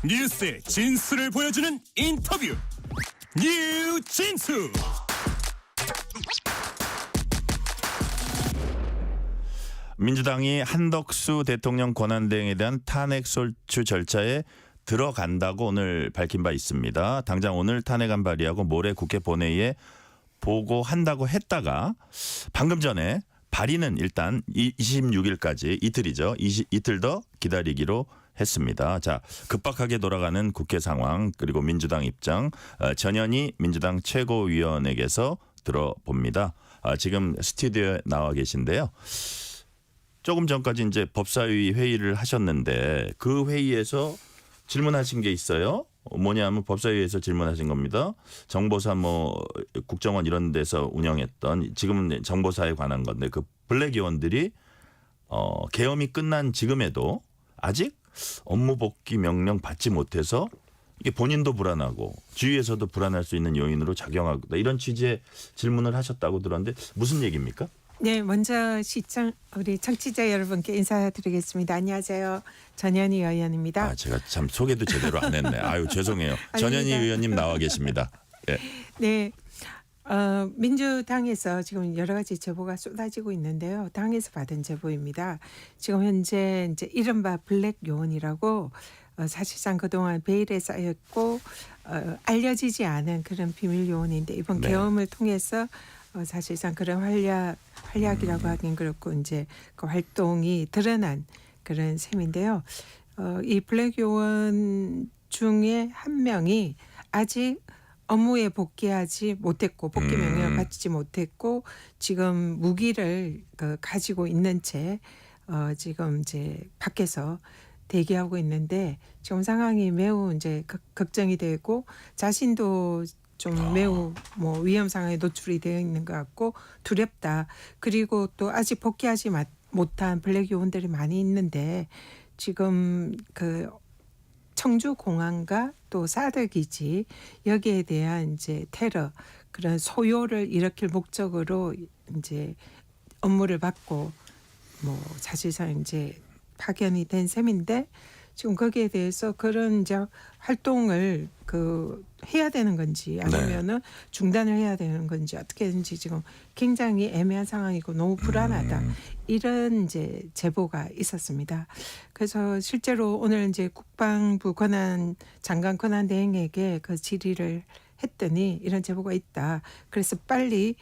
뉴스의 진수를 보여주는 인터뷰 뉴진수. 민주당이 한덕수 대통령 권한대행에 대한 탄핵 소추 절차에 들어간다고 오늘 밝힌 바 있습니다. 당장 오늘 탄핵안 발의하고 모레 국회 본회의에 보고한다고 했다가 방금 전에 발의는 일단 26일까지 이틀이죠. 이틀 더 기다리기로 했습니다. 자, 급박하게 돌아가는 국회 상황 그리고 민주당 입장 전현희 민주당 최고위원에게서 들어봅니다. 지금 스튜디오에 나와 계신데요. 조금 전까지 이제 법사위 회의를 하셨는데 그 회의에서 질문하신 게 있어요. 뭐냐면 법사위에서 질문하신 겁니다. 정보사 국정원 이런 데서 운영했던 지금은 정보사에 관한 건데 그 블랙 요원들이 계엄이 끝난 지금에도 아직 업무 복귀 명령 받지 못해서 이게 본인도 불안하고 주위에서도 불안할 수 있는 요인으로 작용하고 이런 취지의 질문을 하셨다고 들었는데 무슨 얘기입니까? 네, 먼저 우리 청취자 여러분께 인사드리겠습니다. 안녕하세요. 전현희 의원입니다. 제가 참 소개도 제대로 안 했네. 아유 죄송해요. 전현희 의원님 나와 계십니다. 네. 네, 민주당에서 지금 여러 가지 제보가 쏟아지고 있는데요. 당에서 받은 제보입니다. 지금 현재 이제 이른바 블랙 요원이라고 사실상 그동안 베일에 쌓였고 알려지지 않은 그런 비밀 요원인데 이번 네. 계엄을 통해서 사실상 그런 활약이라고 하긴 그렇고 이제 그 활동이 드러난 그런 셈인데요. 이 블랙 요원 중에 한 명이 아직 업무에 복귀하지 못했고 복귀 명령을 받지 못했고 지금 무기를 가지고 있는 채 지금 이제 밖에서 대기하고 있는데 지금 상황이 매우 이제 걱정이 되고 자신도 좀 매우 위험 상황에 노출이 되어 있는 것 같고 두렵다. 그리고 또 아직 복귀하지 못한 블랙 요원들이 많이 있는데 지금 그 청주 공항과 또 사드 기지 여기에 대한 이제 테러 그런 소요를 일으킬 목적으로 이제 업무를 받고 사실상 이제 파견이 된 셈인데 지금 거기에 대해서 그런 이제 활동을 해야 되는 건지 아니면은 중단을 해야 되는 건지 어떻게든지 지금 굉장히 애매한 상황이고 너무 불안하다. 이런 이제 제보가 있었습니다. 그래서 실제로 오늘 이제 국방부 장관 권한대행에게 그 질의를 했더니 이런 제보가 있다. 그래서 빨리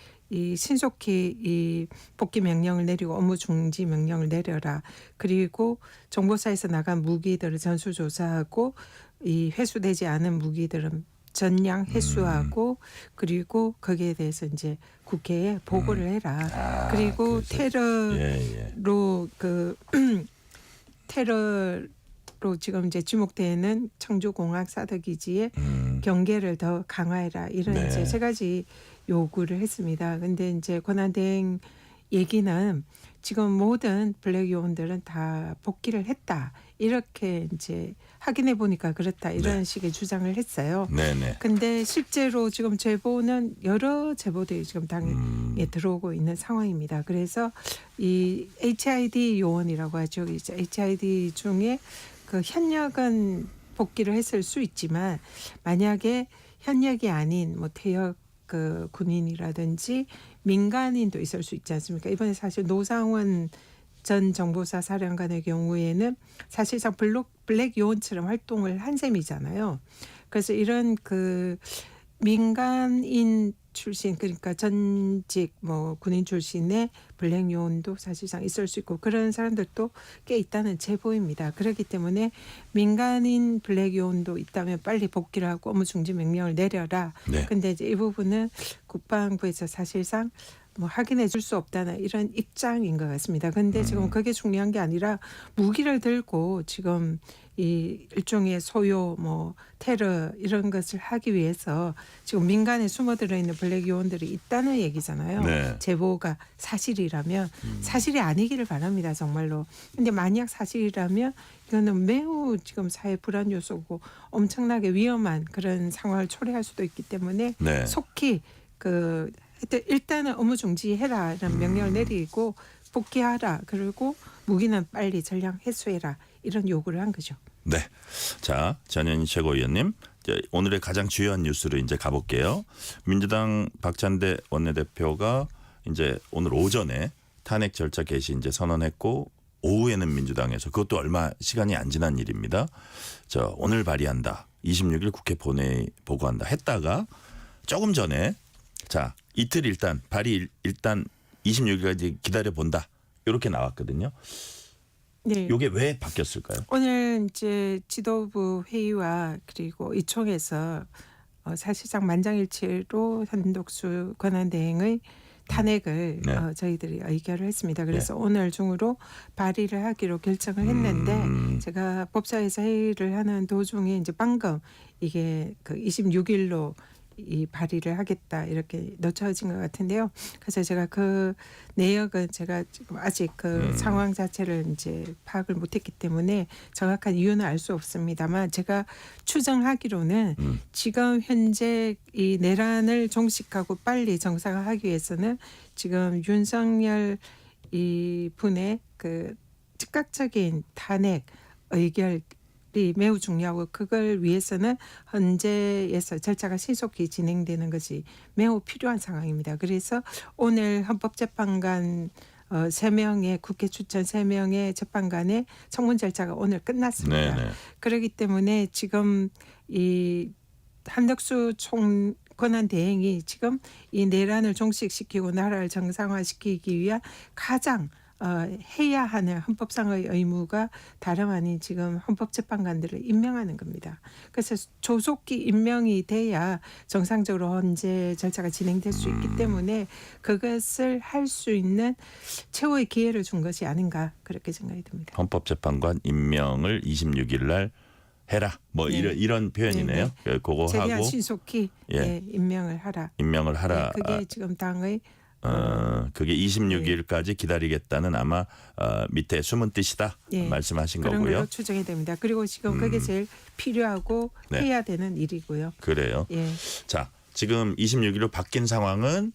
신속히 이 복귀 명령을 내리고 업무 중지 명령을 내려라. 그리고 정보사에서 나간 무기들을 전수조사하고 이 회수되지 않은 무기들은 전량 회수하고 그리고 거기에 대해서 이제 국회에 보고를 해라. 그리고 테러로 테러로 지금 이제 지목되는 청주공항 사드 기지의 경계를 더 강화해라. 이런 이제 세 가지 요구를 했습니다. 근데 이제 권한대행 얘기는 지금 모든 블랙 요원들은 다 복귀를 했다. 이렇게 이제 확인해 보니까 그렇다. 이런 식의 주장을 했어요. 근데 실제로 지금 제보는 여러 제보들이 지금 당에 들어오고 있는 상황입니다. 그래서 이 HID 요원이라고 하죠. 이제 HID 중에 그 현역은 복귀를 했을 수 있지만 만약에 현역이 아닌 퇴역 군인이라든지 민간인도 있을 수 있지 않습니까? 이번에 사실 노상원 전 정보사 사령관의 경우에는 사실상 블랙 요원처럼 활동을 한 셈이잖아요. 그래서 이런 민간인 출신 그러니까 전직 군인 출신의 블랙 요원도 사실상 있을 수 있고 그런 사람들도 꽤 있다는 제보입니다. 그렇기 때문에 민간인 블랙 요원도 있다면 빨리 복귀를 하고 업무 중지 명령을 내려라. 근데 이제 이 부분은 국방부에서 사실상 확인해 줄 수 없다는 이런 입장인 것 같습니다. 그런데 지금 그게 중요한 게 아니라 무기를 들고 지금 이 일종의 소요, 테러 이런 것을 하기 위해서 지금 민간에 숨어들어 있는 블랙 요원들이 있다는 얘기잖아요. 제보가 사실이라면 사실이 아니기를 바랍니다. 정말로. 근데 만약 사실이라면 이거는 매우 지금 사회 불안 요소고 엄청나게 위험한 그런 상황을 초래할 수도 있기 때문에 속히 일단은 업무 중지해라 이런 명령을 내리고 복귀하라. 그리고 무기는 빨리 전량 회수해라. 이런 요구를 한 거죠. 네. 자, 전현희 최고위원님. 이제 오늘의 가장 주요한 뉴스로 이제 가볼게요. 민주당 박찬대 원내대표가 이제 오늘 오전에 탄핵 절차 개시 이제 선언했고 오후에는 민주당에서 그것도 얼마 시간이 안 지난 일입니다. 오늘 발의한다. 26일 국회 본회의 보고한다 했다가 조금 전에 자 이틀 일단 발의 일단 26일까지 기다려 본다. 이렇게 나왔거든요. 네. 이게 왜 바뀌었을까요? 오늘 이제 지도부 회의와 그리고 이총에서 사실상 만장일치로 한덕수 권한대행의 탄핵을 네. 저희들이 의결을 했습니다. 그래서 오늘 중으로 발의를 하기로 결정을 했는데 제가 법사에서 회의를 하는 도중에 이제 방금 이게 그 26일로 이 발의를 하겠다 이렇게 놓쳐진 것 같은데요. 그래서 제가 그 내역은 제가 지금 아직 그 상황 자체를 이제 파악을 못했기 때문에 정확한 이유는 알 수 없습니다만 제가 추정하기로는 지금 현재 이 내란을 종식하고 빨리 정상화하기 위해서는 지금 윤석열 이 분의 그 즉각적인 탄핵 의결 이 매우 중요하고 그걸 위해서는 헌재에서 절차가 신속히 진행되는 것이 매우 필요한 상황입니다. 그래서 오늘 헌법재판관 3명의 국회 추천 3명의 재판관의 청문 절차가 오늘 끝났습니다. 네네. 그렇기 때문에 지금 이 한덕수 권한대행이 지금 이 내란을 종식시키고 나라를 정상화시키기 위한 가장 해야 하는 헌법상의 의무가 다름 아닌 지금 헌법재판관들을 임명하는 겁니다. 그래서 조속히 임명이 돼야 정상적으로 헌재 절차가 진행될 수 있기 때문에 그것을 할 수 있는 최후의 기회를 준 것이 아닌가 그렇게 생각이 듭니다. 헌법재판관 임명을 26일 날 해라. 뭐 네. 이런 표현이네요. 그거 최대한 하고 신속히 예. 임명을 하라. 임명을 하라. 네, 그게 지금 당의 그게 26일까지 기다리겠다는 아마 밑에 숨은 뜻이다 예, 말씀하신 그런 거고요. 걸로 추정이 됩니다. 그리고 지금 그게 제일 필요하고 네. 해야 되는 일이고요. 그래요. 예. 자, 지금 26일로 바뀐 상황은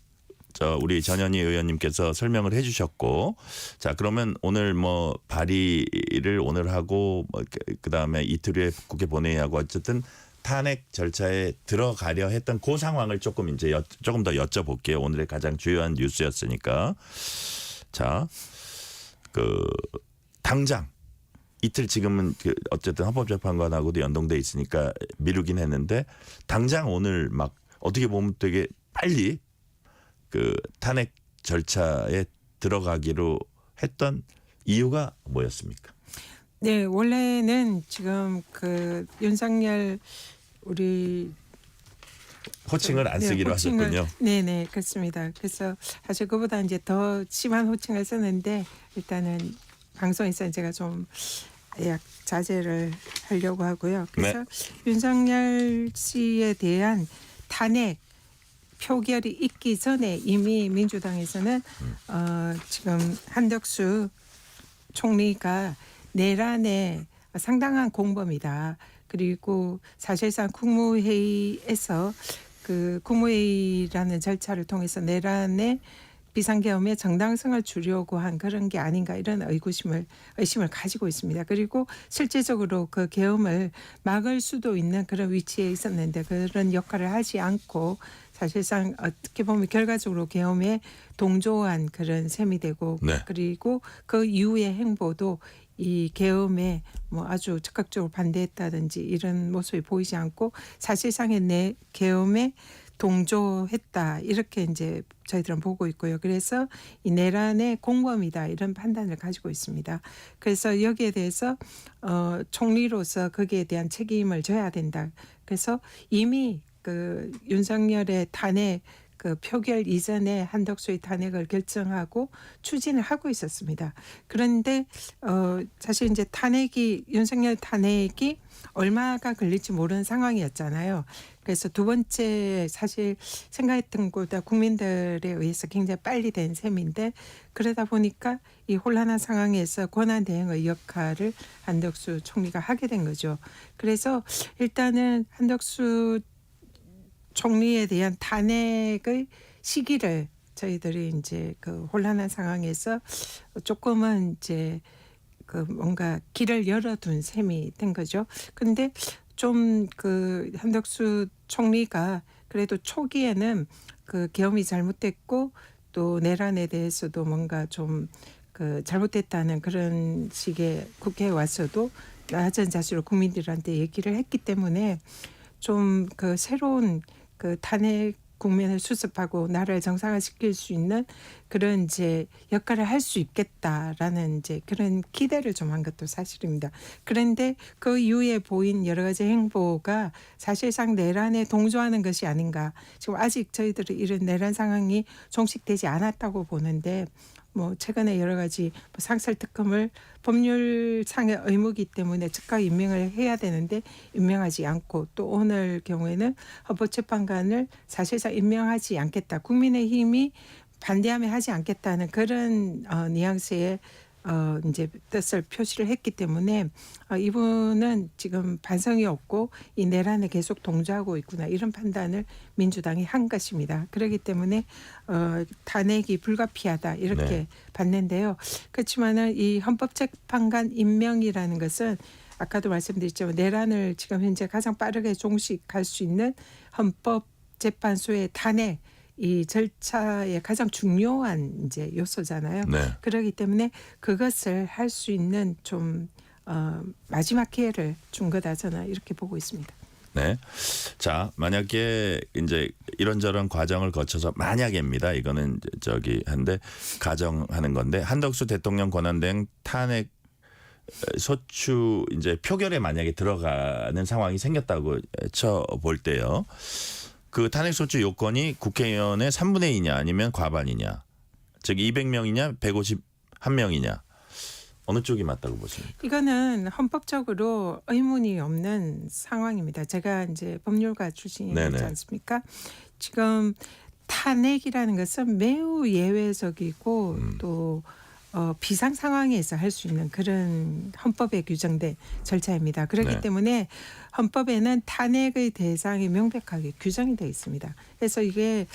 우리 전현희 의원님께서 설명을 해주셨고, 자 그러면 오늘 뭐 발의를 오늘 하고 뭐 그다음에 이틀 후에 국회 본회의하고 어쨌든 탄핵 절차에 들어가려 했던 그 상황을 조금 이제 조금 더 여쭤볼게요. 오늘의 가장 주요한 뉴스였으니까. 자, 당장 이틀 지금은 어쨌든 헌법재판관하고도 연동돼 있으니까 미루긴 했는데 당장 오늘 막 어떻게 보면 되게 빨리 탄핵 절차에 들어가기로 했던 이유가 뭐였습니까? 네, 원래는 지금 윤석열 우리 호칭을 안 쓰기로 하셨군요. 네네 그렇습니다. 그래서 사실 그보다 이제 더 심한 호칭을 썼는데 일단은 방송에서 제가 좀 자제를 하려고 하고요. 그래서 네. 윤석열 씨에 대한 탄핵 표결이 있기 전에 이미 민주당에서는 지금 한덕수 총리가 내란의 상당한 공범이다. 그리고 사실상 국무회의에서 국무회의라는 절차를 통해서 내란의 비상계엄의 정당성을 주려고 한 그런 게 아닌가 이런 의심을 가지고 있습니다. 그리고 실제적으로 그 계엄을 막을 수도 있는 그런 위치에 있었는데 그런 역할을 하지 않고 사실상 어떻게 보면 결과적으로 계엄에 동조한 그런 셈이 되고 네. 그리고 그 이후의 행보도 이 계엄에 뭐 아주 적극적으로 반대했다든지 이런 모습이 보이지 않고 사실상의 계엄에 동조했다 이렇게 이제 저희들은 보고 있고요. 그래서 이 내란의 공범이다 이런 판단을 가지고 있습니다. 그래서 여기에 대해서 총리로서 거기에 대한 책임을 져야 된다. 그래서 이미 윤석열의 탄핵 표결 이전에 한덕수의 탄핵을 결정하고 추진을 하고 있었습니다. 그런데 사실 이제 윤석열 탄핵이 얼마가 걸릴지 모르는 상황이었잖아요. 그래서 두 번째 사실 생각했던 것보다 국민들에 의해서 굉장히 빨리 된 셈인데 그러다 보니까 이 혼란한 상황에서 권한 대행의 역할을 한덕수 총리가 하게 된 거죠. 그래서 일단은 한덕수 총리에 대한 탄핵의 시기를 저희들이 이제 혼란한 상황에서 조금은 이제 그 뭔가 길을 열어둔 셈이 된 거죠. 근데 좀 그 한덕수 총리가 그래도 초기에는 그 계엄이 잘못됐고 또 내란에 대해서도 뭔가 좀 그 잘못됐다는 그런 식의 국회에 와서도 낮은 자세로 국민들한테 얘기를 했기 때문에 좀 그 새로운 그 탄핵 국면을 수습하고 나라를 정상화시킬 수 있는 그런 이제 역할을 할 수 있겠다라는 이제 그런 기대를 좀 한 것도 사실입니다. 그런데 그 이후에 보인 여러 가지 행보가 사실상 내란에 동조하는 것이 아닌가. 지금 아직 저희들은 이런 내란 상황이 종식되지 않았다고 보는데 뭐 최근에 여러 가지 상설특검을 법률상의 의무이기 때문에 즉각 임명을 해야 되는데 임명하지 않고 또 오늘 경우에는 헌법재판관을 사실상 임명하지 않겠다. 국민의힘이 반대하면 하지 않겠다는 그런 뉘앙스의 이제 뜻을 표시를 했기 때문에 이분은 지금 반성이 없고 이 내란에 계속 동조하고 있구나 이런 판단을 민주당이 한 것입니다. 그렇기 때문에 탄핵이 불가피하다 이렇게 네. 봤는데요. 그렇지만은 이 헌법재판관 임명이라는 것은 아까도 말씀드렸지만 내란을 지금 현재 가장 빠르게 종식할 수 있는 헌법재판소의 탄핵 이 절차의 가장 중요한 이제 요소잖아요. 네. 그렇기 때문에 그것을 할 수 있는 좀 마지막 기회를 준 거다 저는 이렇게 보고 있습니다. 네. 자, 만약에 이제 이런저런 과정을 거쳐서 만약입니다. 이거는 저기 한데 가정하는 건데 한덕수 대통령 권한대행 탄핵 소추 이제 표결에 만약에 들어가는 상황이 생겼다고 쳐볼 때요. 그 탄핵소추 요건이 국회의원의 3분의 2냐 아니면 과반이냐. 즉 200명이냐 151명이냐. 어느 쪽이 맞다고 보십니까? 이거는 헌법적으로 의문이 없는 상황입니다. 제가 이제 법률가 출신이지 네네. 않습니까? 지금 탄핵이라는 것은 매우 예외적이고 또 비상 상황에서 할 수 있는 그런 헌법에 규정된 절차입니다. 그렇기 네. 때문에 헌법에는 탄핵의 대상이 명백하게 규정이 되어 있습니다. 그래서 이게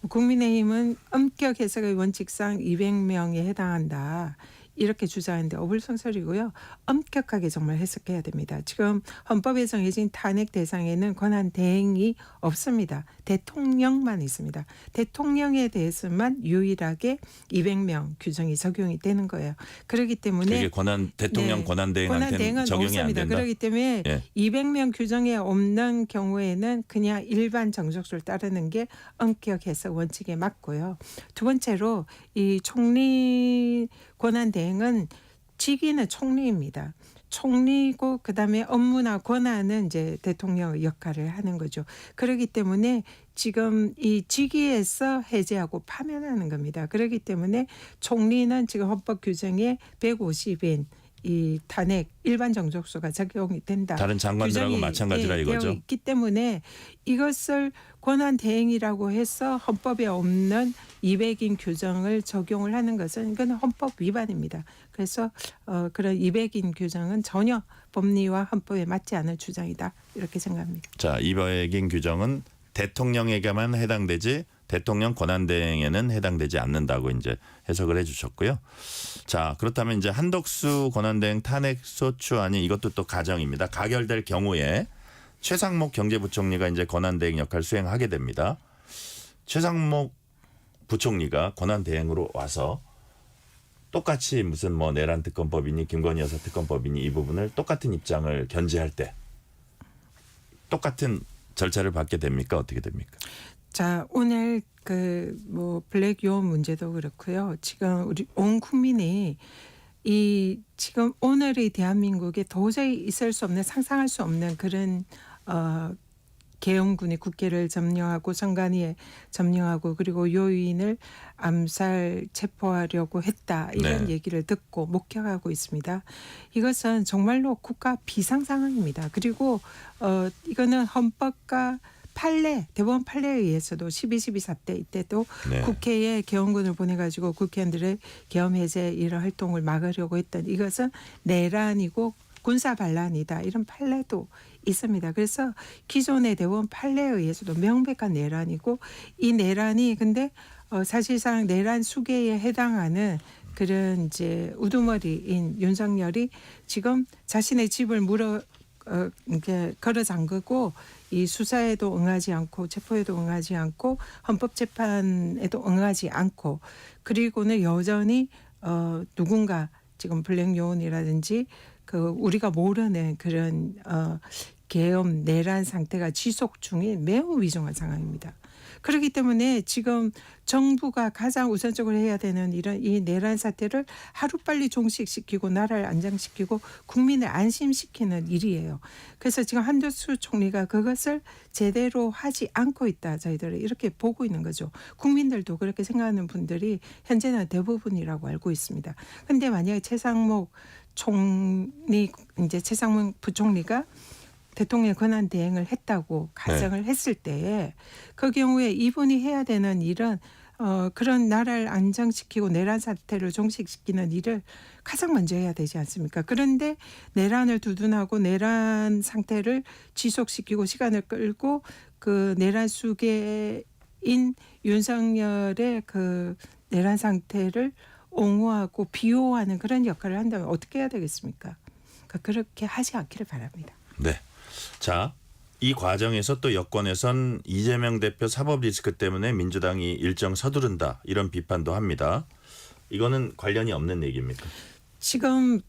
국민의힘은 엄격 해석의 원칙상 200명에 해당한다. 이렇게 주장하는데 어불성설이고요. 엄격하게 정말 해석해야 됩니다. 지금 헌법에 정해진 탄핵 대상에는 권한 대행이 없습니다. 대통령만 있습니다. 대통령에 대해서만 유일하게 200명 규정이 적용이 되는 거예요. 그렇기 때문에 그게 대통령 네, 권한대행한테는 권한대행은 적용이 안 없습니다. 된다. 그렇기 때문에 예. 200명 규정에 없는 경우에는 그냥 일반 정족수를 따르는 게 엄격 해석 원칙에 맞고요. 두 번째로 이 총리 권한대행은 직위는 총리입니다. 총리고 그다음에 업무나 권한은 이제 대통령의 역할을 하는 거죠. 그렇기 때문에 지금 이 직위에서 해제하고 파면하는 겁니다. 그렇기 때문에 총리는 지금 헌법 규정에 150인 이 탄핵 일반 정족수가 적용이 된다. 다른 장관들하고 규정이, 마찬가지라 이거죠. 되어 있기 때문에 이것을 권한 대행이라고 해서 헌법에 없는 200인 규정을 적용을 하는 것은 이건 헌법 위반입니다. 그래서 그런 200인 규정은 전혀 법리와 헌법에 맞지 않을 주장이다 이렇게 생각합니다. 자, 200인 규정은 대통령에게만 해당되지 대통령 권한대행에는 해당되지 않는다고 이제 해석을 해주셨고요. 자, 그렇다면 이제 한덕수 권한대행 탄핵 소추안이 이것도 또 가정입니다. 가결될 경우에 최상목 경제부총리가 이제 권한대행 역할 수행하게 됩니다. 최상목 부총리가 권한대행으로 와서 똑같이 무슨 뭐 내란 특검법이니 김건희 여사 특검법이니 이 부분을 똑같은 입장을 견지할 때 똑같은 절차를 받게 됩니까? 어떻게 됩니까? 자, 오늘 그 뭐 블랙 요원 문제도 그렇고요. 지금 우리 온 국민이 이 지금 오늘의 대한민국에 도저히 있을 수 없는 상상할 수 없는 그런 계엄군이 국회를 점령하고 선관위에 점령하고 그리고 요인을 암살 체포하려고 했다 이런 네. 얘기를 듣고 목격하고 있습니다. 이것은 정말로 국가 비상 상황입니다. 그리고 이거는 헌법과 판례, 대법원 판례에 의해서도 12.12 사태 이때도 네. 국회에 계엄군을 보내가지고 국회의원들의 계엄 해제 이런 활동을 막으려고 했던 이것은 내란이고 군사 반란이다 이런 판례도 있습니다. 그래서 기존의 대법원 판례에 의해서도 명백한 내란이고 이 내란이 근데 사실상 내란 수계에 해당하는 그런 이제 우두머리인 윤석열이 지금 자신의 집을 이렇게 걸어 잠그고 이 수사에도 응하지 않고 체포에도 응하지 않고 헌법재판에도 응하지 않고 그리고는 여전히 누군가 지금 블랙 요원이라든지 그 우리가 모르는 그런 계엄 내란 상태가 지속 중인 매우 위중한 상황입니다. 그렇기 때문에 지금 정부가 가장 우선적으로 해야 되는 이런 이 내란 사태를 하루빨리 종식시키고 나라를 안정시키고 국민을 안심시키는 일이에요. 그래서 지금 한덕수 총리가 그것을 제대로 하지 않고 있다. 저희들은 이렇게 보고 있는 거죠. 국민들도 그렇게 생각하는 분들이 현재는 대부분이라고 알고 있습니다. 그런데 만약에 최상목 부총리가 대통령 권한 대행을 했다고 가정을 했을 때에 그 경우에 이분이 해야 되는 일은 그런 나라를 안정시키고 내란 사태를 종식시키는 일을 가장 먼저 해야 되지 않습니까? 그런데 내란을 두둔하고 내란 상태를 지속시키고 시간을 끌고 그 내란 수계인 윤석열의 그 내란 상태를 옹호하고 비호하는 그런 역할을 한다면 어떻게 해야 되겠습니까? 그러니까 그렇게 하지 않기를 바랍니다. 네. 자, 이 과정에서 또 여권에선 이재명 대표 사법 리스크 때문에 민주당이 일정 서두른다 이런 비판도 합니다. 이거는 관련이 없는 얘기입니까? 지금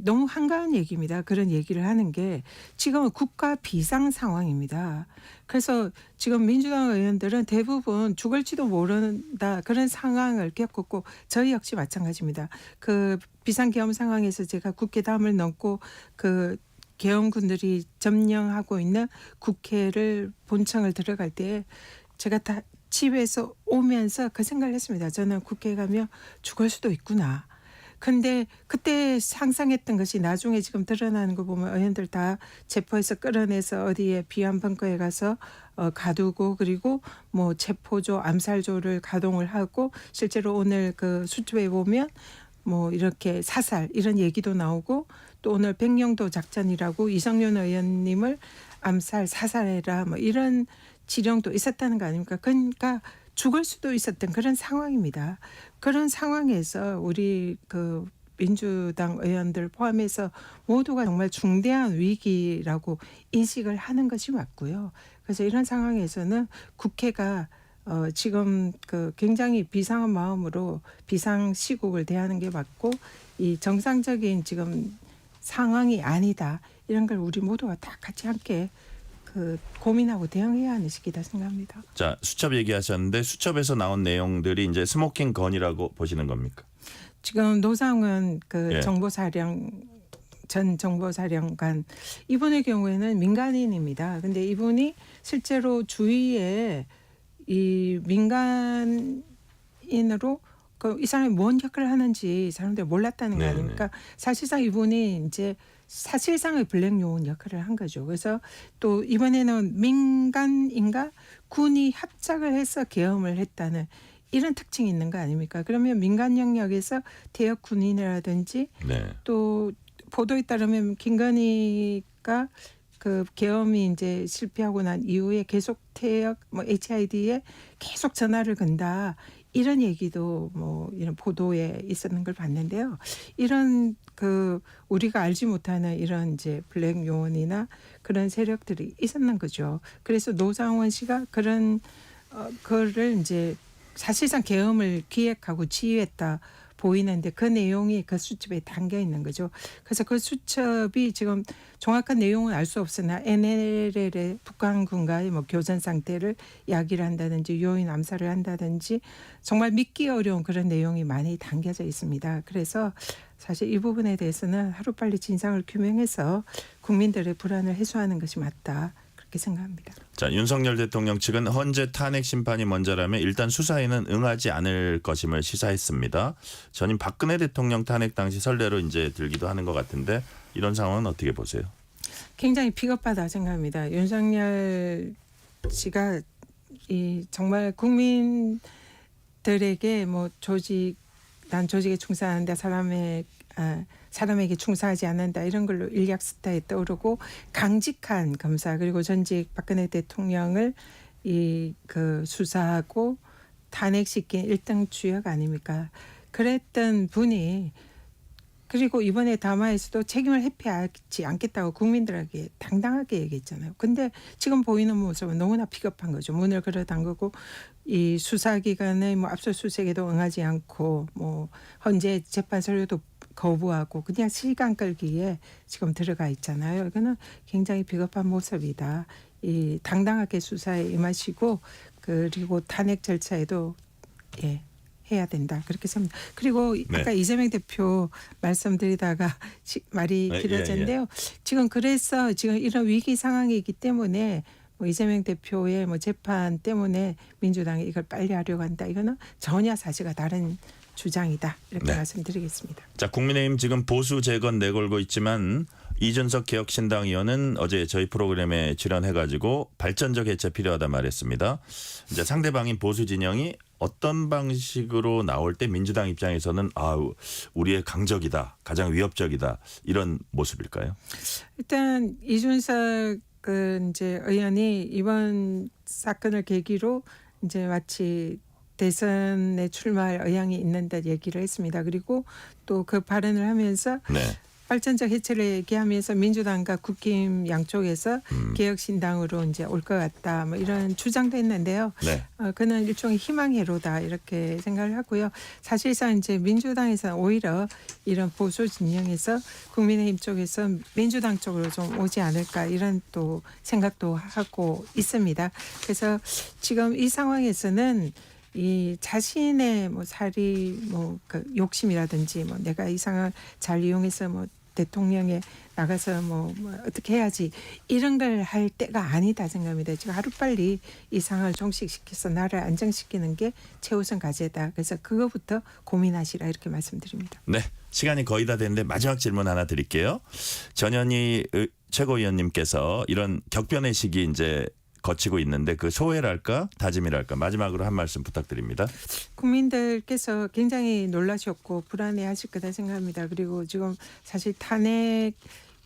너무 한가한 얘기입니다. 그런 얘기를 하는 게 지금은 국가 비상 상황입니다. 그래서 지금 민주당 의원들은 대부분 죽을지도 모른다 그런 상황을 겪었고 저희 역시 마찬가지입니다. 그 비상계엄 상황에서 제가 국회 담을 넘고 그 계엄군들이 점령하고 있는 국회를 본청을 들어갈 때 제가 다 집에서 오면서 그 생각을 했습니다. 저는 국회에 가면 죽을 수도 있구나. 근데 그때 상상했던 것이 나중에 지금 드러나는 거 보면 의원들 다 체포해서 끌어내서 어디에 비안 벙커에 가서 가두고 그리고 뭐 체포조, 암살조를 가동을 하고 실제로 오늘 그 수첩에 보면 뭐 이렇게 사살 이런 얘기도 나오고 또 오늘 백령도 작전이라고 이성윤 의원님을 암살 사살해라 뭐 이런 지령도 있었다는 거 아닙니까? 그러니까 죽을 수도 있었던 그런 상황입니다. 그런 상황에서 우리 그 민주당 의원들 포함해서 모두가 정말 중대한 위기라고 인식을 하는 것이 맞고요. 그래서 이런 상황에서는 국회가 지금 그 굉장히 비상한 마음으로 비상시국을 대하는 게 맞고 이 정상적인 지금 상황이 아니다. 이런 걸 우리 모두가 다 같이 함께 고민하고 대응해야 하는 시기다 생각합니다. 자, 수첩 얘기하셨는데 수첩에서 나온 내용들이 이제 스모킹 건이라고 보시는 겁니까? 지금 노상은 예. 전 정보사령관 이분의 경우에는 민간인입니다. 근데 이분이 실제로 주위에 이 민간인으로 이 사람이 뭔 역할을 하는지 사람들이 몰랐다는 거 아닙니까? 사실상 이분이 이제 사실상의 블랙 요원 역할을 한 거죠. 그래서 또 이번에는 민간인과 군이 합작을 해서 계엄을 했다는 이런 특징이 있는 거 아닙니까? 그러면 민간 영역에서 대역 군인이라든지 또 보도에 따르면 김건희가 그 계엄이 이제 실패하고 난 이후에 계속 태역 HID에 계속 전화를 건다. 이런 얘기도 뭐 이런 보도에 있었는 걸 봤는데요. 이런 우리가 알지 못하는 이런 이제 블랙 요원이나 그런 세력들이 있었는 거죠. 그래서 노상원 씨가 그런 거를 이제 사실상 계엄을 기획하고 지휘했다 보이는데 그 내용이 그 수첩에 담겨 있는 거죠. 그래서 그 수첩이 지금 정확한 내용은 알 수 없으나 NLL의 북한군과의 뭐 교전 상태를 이야기를 한다든지 요인 암살을 한다든지 정말 믿기 어려운 그런 내용이 많이 담겨져 있습니다. 그래서 사실 이 부분에 대해서는 하루빨리 진상을 규명해서 국민들의 불안을 해소하는 것이 맞다. 그렇게 생각합니다. 자, 윤석열 대통령 측은 헌재 탄핵 심판이 먼저라면 일단 수사에는 응하지 않을 것임을 시사했습니다. 전임 박근혜 대통령 탄핵 당시 선례로 이제 들기도 하는 것 같은데 이런 상황은 어떻게 보세요? 굉장히 비겁하다 생각합니다. 윤석열 씨가 정말 국민들에게 뭐 난 조직에 충성한다 사람에게 충성하지 않는다 이런 걸로 일약스타에 떠오르고 강직한 검사 그리고 전직 박근혜 대통령을 수사하고 탄핵시킨 1등 주역 아닙니까? 그랬던 분이 그리고 이번에 담화에서도 책임을 회피하지 않겠다고 국민들에게 당당하게 얘기했잖아요. 근데 지금 보이는 모습은 너무나 비겁한 거죠. 문을 걸어 담그고 이 수사기관의 뭐 압수수색에도 응하지 않고 뭐 헌재 재판 서류도 거부하고 그냥 시간 끌기에 지금 들어가 있잖아요. 이거는 굉장히 비겁한 모습이다. 이 당당하게 수사에 임하시고 그리고 탄핵 절차에도 해야 된다. 그렇게 생각합니다. 그리고 아까 이재명 대표 말씀드리다가 말이 길어졌는데요. 지금 그래서 지금 이런 위기 상황이기 때문에 뭐 이재명 대표의 뭐 재판 때문에 민주당이 이걸 빨리 하려고 한다. 이거는 전혀 사실과 다른 주장이다. 이렇게 말씀드리겠습니다. 자, 국민의힘 지금 보수 재건 내걸고 있지만 이준석 개혁신당 의원은 어제 저희 프로그램에 출연해가지고 발전적 해체 필요하다 말했습니다. 이제 상대방인 보수 진영이 어떤 방식으로 나올 때 민주당 입장에서는 우리의 강적이다, 가장 위협적이다 이런 모습일까요? 일단 이준석 이제 의원이 이번 사건을 계기로 이제 마치 대선에 출마할 의향이 있는 듯 얘기를 했습니다. 그리고 또 그 발언을 하면서 발전적 해체를 얘기하면서 민주당과 국힘 양쪽에서 개혁신당으로 이제 올 것 같다. 뭐 이런 주장도 했는데요. 그는 일종의 희망회로다 이렇게 생각을 하고요. 사실상 이제 민주당에서 오히려 이런 보수 진영에서 국민의힘 쪽에서 민주당 쪽으로 좀 오지 않을까 이런 또 생각도 하고 있습니다. 그래서 지금 이 상황에서는 이 자신의 뭐 사리 그 욕심이라든지 뭐 내가 이 상황을 잘 이용해서 뭐 대통령에 나가서 뭐 어떻게 해야지 이런 걸 할 때가 아니다 생각합니다. 지금 하루빨리 이 상황을 종식시켜서 나라를 안정시키는 게 최우선 과제다. 그래서 그거부터 고민하시라 이렇게 말씀드립니다. 네, 시간이 거의 다 됐는데 마지막 질문 하나 드릴게요. 전현희 최고위원님께서 이런 격변의 시기 이제 거치고 있는데 그 소회랄까 다짐이랄까 마지막으로 한 말씀 부탁드립니다. 국민들께서 굉장히 놀라셨고 불안해하실 거다 생각합니다. 그리고 지금 사실 탄핵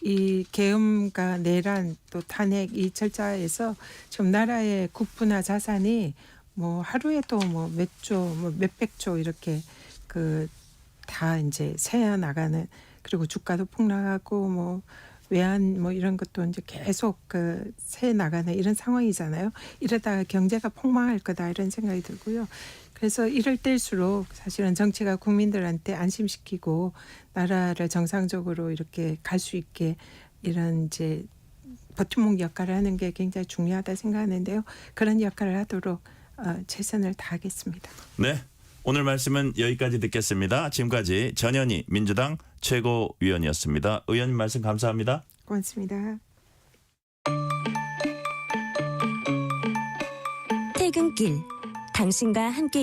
이 계엄과 내란 또 탄핵 이 절차에서 지금 나라의 국부나 자산이 뭐 하루에도 뭐 몇 조, 뭐 몇백 조 이렇게 다 이제 새어 나가는 그리고 주가도 폭락하고 뭐 외환 뭐 이런 것도 이제 계속 새 나가는 이런 상황이잖아요. 이러다가 경제가 폭망할 거다 이런 생각이 들고요. 그래서 이럴 때일수록 사실은 정치가 국민들한테 안심시키고 나라를 정상적으로 이렇게 갈 수 있게 이런 이제 버팀목 역할을 하는 게 굉장히 중요하다 생각하는데요. 그런 역할을 하도록 최선을 다하겠습니다. 네. 오늘 말씀은 여기까지 듣겠습니다. 지금까지 전현희 민주당 최고위원이었습니다. 의원님 말씀 감사합니다. 고맙습니다. 퇴근길 당신과 함께